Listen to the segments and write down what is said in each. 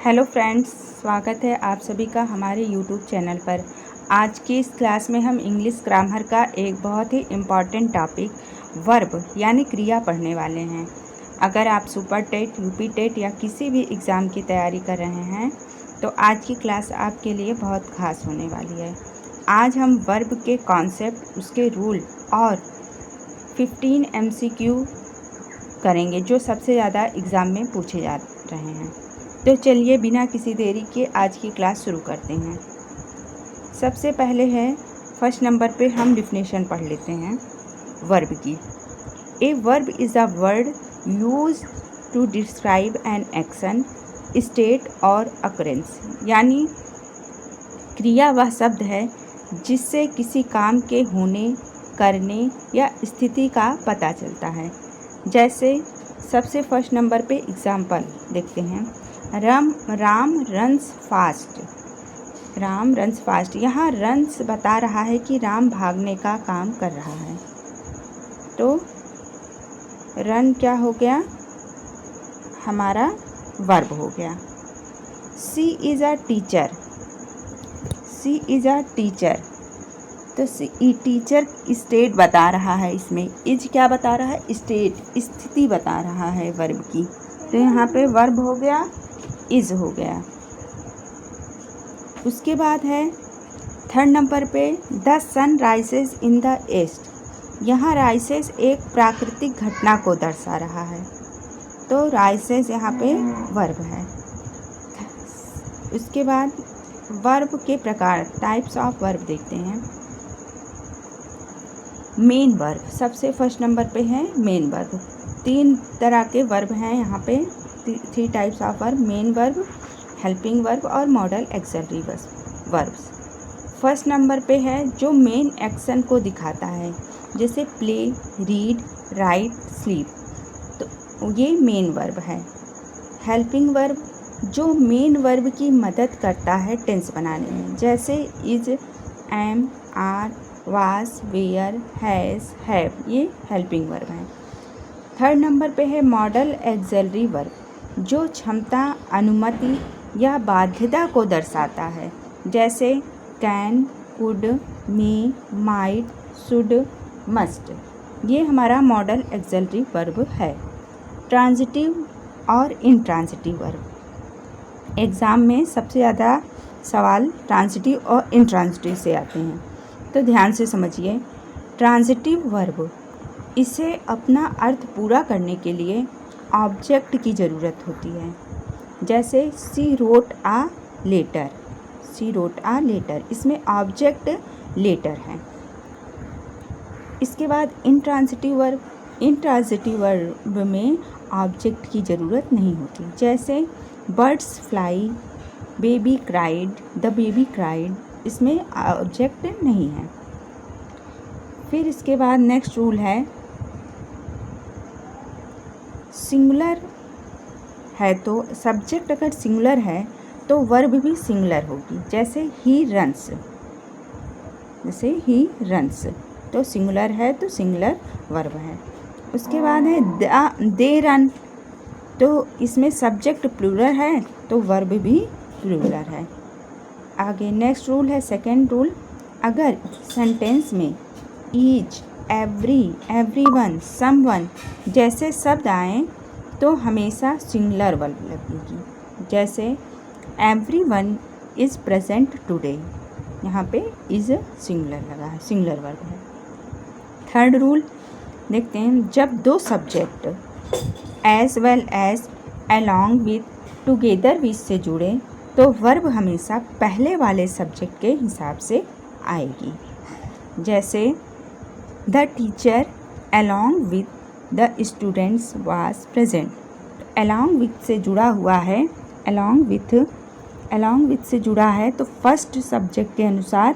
Hello friends, स्वागत है आप सभी का हमारे यूट्यूब चैनल पर। आज की इस क्लास में हम इंग्लिश ग्रामर का एक बहुत ही इम्पॉर्टेंट टॉपिक वर्ब यानी क्रिया पढ़ने वाले हैं। अगर आप सुपर टेट, यूपी टेट या किसी भी एग्ज़ाम की तैयारी कर रहे हैं तो आज की क्लास आपके लिए बहुत खास होने वाली है। आज हम वर्ब के कॉन्सेप्ट, उसके रूल और 15 MCQ करेंगे जो सबसे ज़्यादा एग्ज़ाम में पूछे जा रहे हैं। तो चलिए बिना किसी देरी के आज की क्लास शुरू करते हैं। सबसे पहले है फर्स्ट नंबर पे हम डिफिनेशन पढ़ लेते हैं वर्ब की। A verb is a word use to describe an action, state और अकरेंस। यानी क्रिया वह शब्द है जिससे किसी काम के होने, करने या स्थिति का पता चलता है। जैसे सबसे फर्स्ट नंबर पे एग्जाम्पल देखते हैं। Ram runs fast. Ram runs fast. यहाँ रन्स बता रहा है कि राम भागने का काम कर रहा है। तो रन क्या हो गया? हमारा वर्ब हो गया। She is a teacher. She is a teacher. तो टीचर स्टेट बता रहा है। इसमें इज क्या बता रहा है? स्टेट, स्थिति बता रहा है वर्ब की। तो यहाँ पे वर्ब हो गया, इज हो गया। उसके बाद है थर्ड नंबर पे the sun rises in the east. यहाँ राइसेस एक प्राकृतिक घटना को दर्शा रहा है। तो राइसेस यहाँ पे वर्ब है। उसके बाद वर्ब के प्रकार, टाइप्स ऑफ वर्ब देखते हैं। मेन वर्ब सबसे फर्स्ट नंबर पे है मेन वर्ब। 3 तरह के वर्ब हैं यहाँ पे, 3 types of verb. Main verb, helping verb और modal auxiliary verbs. First number पे है जो मेन एक्शन को दिखाता है, जैसे प्ले, रीड, राइट, स्लीप। तो ये मेन वर्ब है। हेल्पिंग वर्ब जो मेन वर्ब की मदद करता है टेंस बनाने में, जैसे is, am, are, was, were, has, have. ये हेल्पिंग वर्ब है। थर्ड नंबर पे है मॉडल एक्सिलरी वर्ब जो क्षमता, अनुमति या बाध्यता को दर्शाता है, जैसे can, could, may, might, should, must. ये हमारा मॉडल एक्सिलरी वर्ब है। ट्रांजिटिव और इंट्रांजिटिव वर्ब। एग्ज़ाम में सबसे ज़्यादा सवाल ट्रांजिटिव और इंट्रांजिटिव से आते हैं, तो ध्यान से समझिए। ट्रांजिटिव वर्ब, इसे अपना अर्थ पूरा करने के लिए ऑब्जेक्ट की ज़रूरत होती है, जैसे she wrote a letter. She wrote a letter, इसमें ऑब्जेक्ट लेटर है। इसके बाद इंट्रांजिटिव वर्ब। इंट्रांजिटिव वर्ब में ऑब्जेक्ट की ज़रूरत नहीं होती, जैसे birds fly, baby cried, the baby cried. इसमें ऑब्जेक्ट नहीं है। फिर इसके बाद नेक्स्ट रूल है, सिंगुलर है तो सब्जेक्ट अगर सिंगुलर है तो वर्ब भी सिंगुलर होगी, जैसे ही रन्स। जैसे ही रन्स तो सिंगुलर है तो सिंगुलर वर्ब है। उसके बाद है दे रन, तो इसमें सब्जेक्ट प्लूरल है तो वर्ब भी प्लूरल है। आगे नेक्स्ट रूल है सेकेंड रूल, अगर सेंटेंस में ईच, एवरी, एवरीवन, समवन जैसे शब्द आएँ तो हमेशा सिंगुलर वर्ब लगेगी, जैसे एवरीवन इज़ प्रेजेंट टुडे। यहाँ पे इज़ सिंगुलर लगा है, सिंगुलर वर्ब है। थर्ड रूल देखते हैं, जब दो subject as well as, along with, together with से जुड़े तो वर्ब हमेशा पहले वाले सब्जेक्ट के हिसाब से आएगी, जैसे the teacher along with the students was present. Along with से जुड़ा हुआ है, अलॉन्ग विथ से जुड़ा है तो फर्स्ट सब्जेक्ट के अनुसार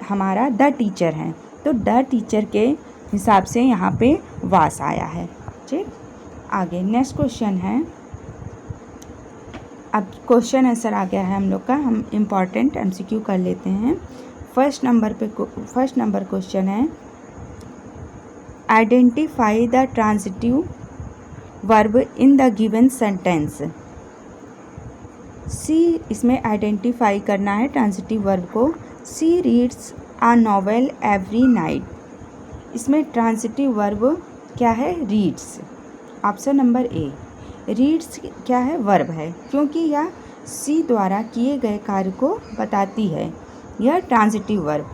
हमारा द टीचर है, तो द टीचर के हिसाब से यहाँ पे वास आया है। ठीक, आगे नेक्स्ट क्वेश्चन है। अब क्वेश्चन आंसर आ गया है हम लोग का, हम इम्पॉर्टेंट MCQ कर लेते हैं। फर्स्ट नंबर क्वेश्चन है, identify the transitive verb in the given sentence. She इसमें आइडेंटिफाई करना है ट्रांजिटिव वर्ब को। She reads a novel every night. इसमें ट्रांजिटिव वर्ब क्या है? Reads. Option number A. Reads क्या है? वर्ब है, क्योंकि यह सी द्वारा किए गए कार्य को बताती है। यह ट्रांजिटिव वर्ब,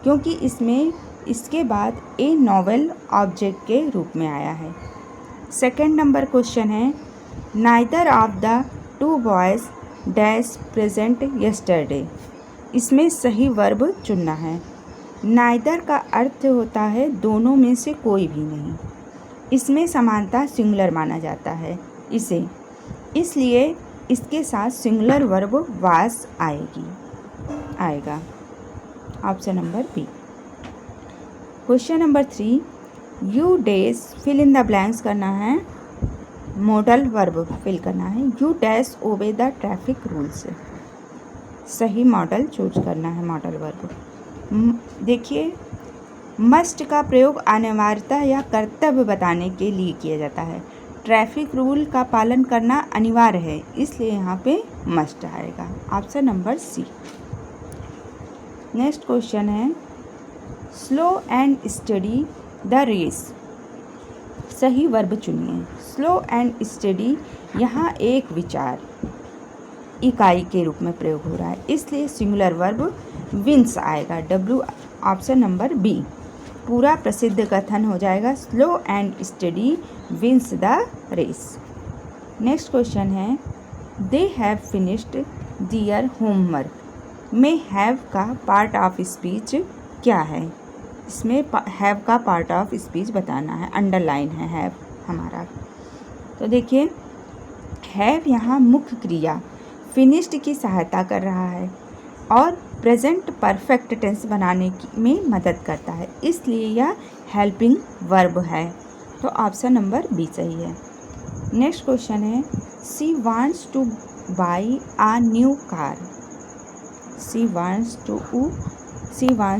क्योंकि इसमें इसके बाद ए नॉवेल ऑब्जेक्ट के रूप में आया है। सेकंड नंबर क्वेश्चन है, neither of the two boys dash present yesterday. इसमें सही वर्ब चुनना है। नाइदर का अर्थ होता है दोनों में से कोई भी नहीं। इसमें समानता सिंगुलर माना जाता है इसे, इसलिए इसके साथ सिंगुलर वर्ब वास आएगा। Option number B. Question number 3, you dash fill in the blanks करना है, मॉडल वर्ब फिल करना है। You dash obey the traffic rules. सही मॉडल चूज करना है, मॉडल वर्ब। देखिए, मस्ट का प्रयोग अनिवार्यता या कर्तव्य बताने के लिए किया जाता है। ट्रैफिक रूल का पालन करना अनिवार्य है, इसलिए यहाँ पे मस्ट आएगा। Option number C. Next question है, slow and steady the race. सही वर्ब चुनिए। स्लो एंड स्टडी यहाँ एक विचार इकाई के रूप में प्रयोग हो रहा है, इसलिए सिंगुलर वर्ब विंस आएगा। W option number B. पूरा प्रसिद्ध कथन हो जाएगा, slow and steady wins the race. Next question है, they have finished their homework में हैव का पार्ट ऑफ स्पीच क्या है? इसमें हैव का पार्ट ऑफ स्पीच बताना है, अंडरलाइन है हैव हमारा। तो देखिए, हैव यहाँ मुख्य क्रिया फिनिश्ड की सहायता कर रहा है और प्रेजेंट परफेक्ट टेंस बनाने में मदद करता है, इसलिए यह हेल्पिंग वर्ब है। तो ऑप्शन नंबर बी सही है। नेक्स्ट क्वेश्चन है, she wants to buy a new car. She wants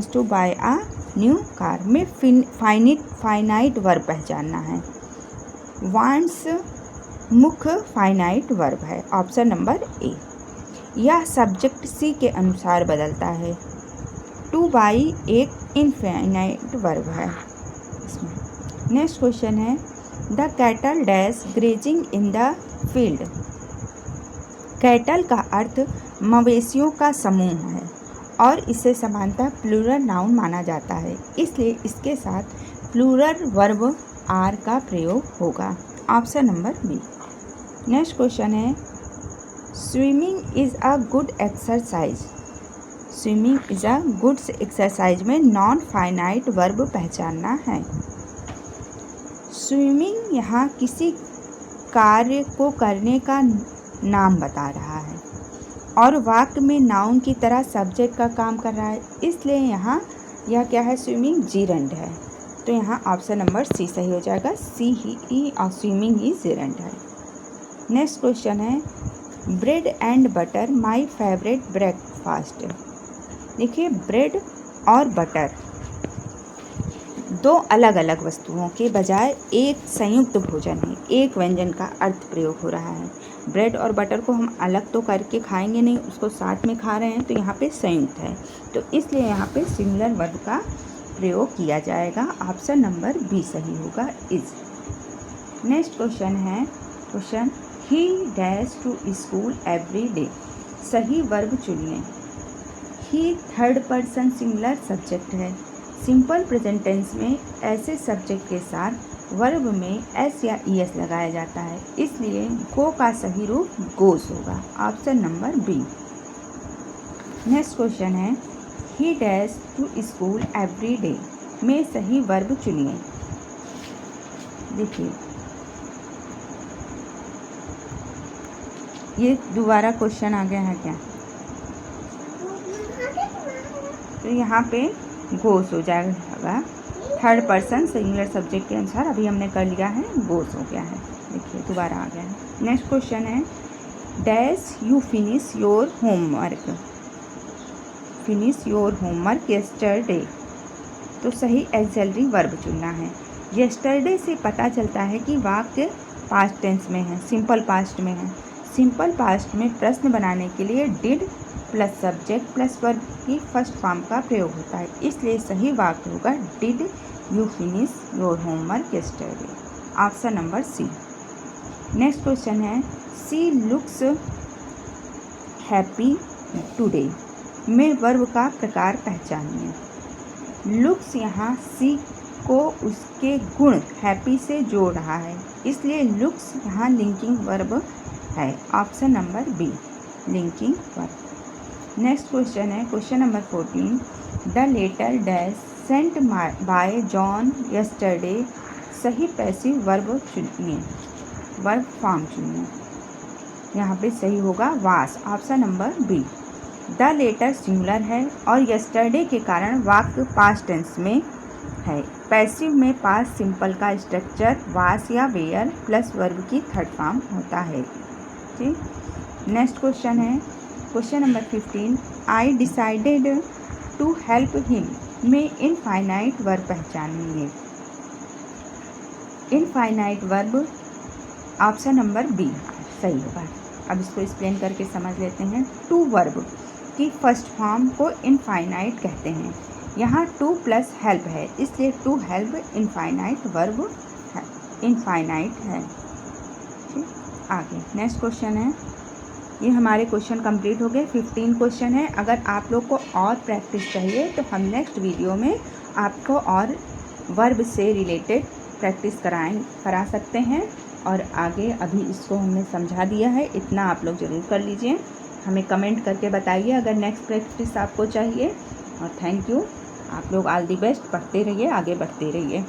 to buy a new car में फाइनाइट वर्ब पहचानना है। वांट्स मुख्य फाइनाइट वर्ब है। Option number A. यह सब्जेक्ट सी के अनुसार बदलता है। टू बाई एक इनफाइनाइट वर्ब है इसमें। नेक्स्ट क्वेश्चन है, the cattle dash grazing in the field. Cattle का अर्थ मवेशियों का समूह है और इसे समानतः प्लूरल नाउन माना जाता है, इसलिए इसके साथ प्लूरल वर्ब आर का प्रयोग होगा। Option number B. Next question है, swimming is a good exercise. Swimming is a good exercise में नॉन फाइनाइट वर्ब पहचानना है। स्विमिंग यहाँ किसी कार्य को करने का नाम बता रहा है और वाक्य में नाउन की तरह सब्जेक्ट का काम कर रहा है, इसलिए यहाँ यह क्या है? स्विमिंग जीरेंड है। तो यहाँ ऑप्शन नंबर सी सही हो जाएगा। सी ही और स्विमिंग ही जीरेंड है। नेक्स्ट क्वेश्चन है, bread and butter my favourite breakfast. देखिए, ब्रेड और बटर दो अलग अलग वस्तुओं के बजाय एक संयुक्त भोजन है, एक व्यंजन का अर्थ प्रयोग हो रहा है। ब्रेड और बटर को हम अलग तो करके खाएंगे नहीं, उसको साथ में खा रहे हैं, तो यहाँ पे संयुक्त है, तो इसलिए यहाँ पे सिंगुलर वर्ब का प्रयोग किया जाएगा। ऑप्शन नंबर बी सही होगा, इज। नेक्स्ट क्वेश्चन है, question, he dash to school every day. सही वर्ब चुनिए। He third person singular subject है। सिंपल प्रेजेंट टेंस में ऐसे सब्जेक्ट के साथ वर्ब में एस या ईएस लगाया जाता है, इसलिए गो का सही रूप गोस होगा। Option number B. Next question है, he dash to school every day में सही वर्ब चुनिए। देखिए, ये दोबारा क्वेश्चन आ गया है क्या? तो यहाँ पे गोस हो जाएगा। थर्ड पर्सन सिंगुलर सब्जेक्ट के अनुसार अभी हमने कर लिया है, गोस हो गया है। देखिए, दोबारा आ गया है। नेक्स्ट क्वेश्चन है, dash you finish your homework. Finish your homework yesterday. तो सही एक्सिलरी वर्ब चुनना है। यस्टरडे से पता चलता है कि वाक्य पास्ट टेंस में है, सिंपल पास्ट में है। सिंपल पास्ट में प्रश्न बनाने के लिए did plus subject plus verb की फर्स्ट फॉर्म का प्रयोग होता है, इसलिए सही वाक्य होगा did you finish your homework yesterday, option number C. Next question है सी लुक्स हैप्पी टुडे में वर्ब का प्रकार पहचानिए। लुक्स यहाँ सी को उसके गुण हैप्पी से जोड़ रहा है, इसलिए लुक्स यहाँ लिंकिंग वर्ब है, option number B linking verb. Next question है question number 14 the letter dash sent by John yesterday, सही पैसिव वर्ब चुनिए, वर्ब फॉर्म चुनिए। यहाँ पे सही होगा was, option number B. The letter singular है और यस्टरडे के कारण वाक्य पास्ट टेंस में है। पैसिव में पास्ट सिंपल का स्ट्रक्चर वास या वेयर प्लस वर्ब की थर्ड फॉर्म होता है। ठीक, नेक्स्ट क्वेश्चन है question number 15 I decided to help him में इनफाइनाइट वर्ब पहचानिए। Infinite verb option number B सही होगा। अब इसको एक्सप्लेन करके समझ लेते हैं। टू वर्ब की फर्स्ट फॉर्म को इनफाइनाइट कहते हैं। यहाँ टू प्लस हेल्प है, इसलिए टू हेल्प इनफाइनाइट वर्ब है, इनफाइनाइट है। ठीक, आगे नेक्स्ट क्वेश्चन है। ये हमारे क्वेश्चन कंप्लीट हो गए, 15 क्वेश्चन है। अगर आप लोग को और प्रैक्टिस चाहिए तो हम नेक्स्ट वीडियो में आपको और वर्ब से रिलेटेड प्रैक्टिस करा सकते हैं। और आगे अभी इसको हमने समझा दिया है, इतना आप लोग ज़रूर कर लीजिए। हमें कमेंट करके बताइए अगर नेक्स्ट प्रैक्टिस आपको चाहिए। और थैंक यू, आप लोग ऑल दी बेस्ट, पढ़ते रहिए, आगे बढ़ते रहिए।